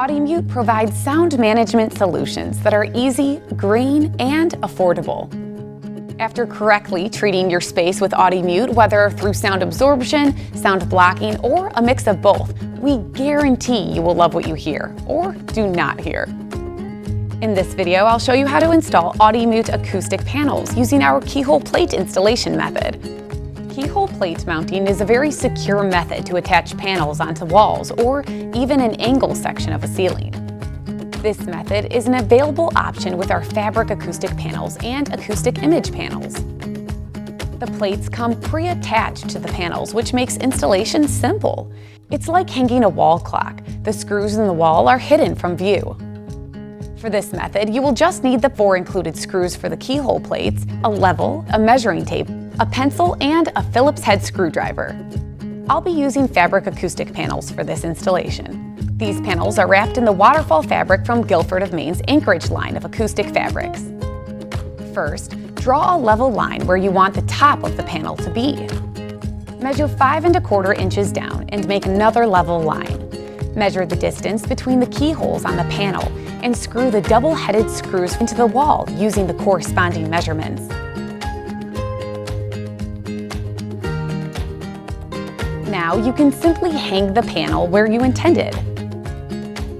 Audimute provides sound management solutions that are easy, green, and affordable. After correctly treating your space with Audimute, whether through sound absorption, sound blocking, or a mix of both, we guarantee you will love what you hear, or do not hear. In this video, I'll show you how to install Audimute Acoustic Panels using our Keyhole Plate installation method. Keyhole plate mounting is a very secure method to attach panels onto walls or even an angle section of a ceiling. This method is an available option with our fabric acoustic panels and acoustic image panels. The plates come pre-attached to the panels, which makes installation simple. It's like hanging a wall clock. The screws in the wall are hidden from view. For this method, you will just need the 4 included screws for the keyhole plates, a level, a measuring tape, a pencil, and a Phillips head screwdriver. I'll be using fabric acoustic panels for this installation. These panels are wrapped in the waterfall fabric from Guilford of Maine's Anchorage line of acoustic fabrics. First, draw a level line where you want the top of the panel to be. Measure 5 1/4 inches down and make another level line. Measure the distance between the keyholes on the panel and screw the double-headed screws into the wall using the corresponding measurements. Now you can simply hang the panel where you intended.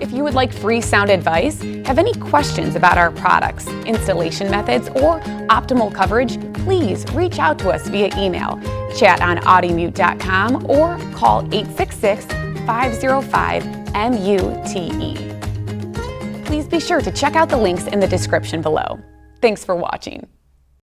If you would like free sound advice, have any questions about our products, installation methods, or optimal coverage, please reach out to us via email, chat on audimute.com, or call 866-505-MUTE. Please be sure to check out the links in the description below. Thanks for watching.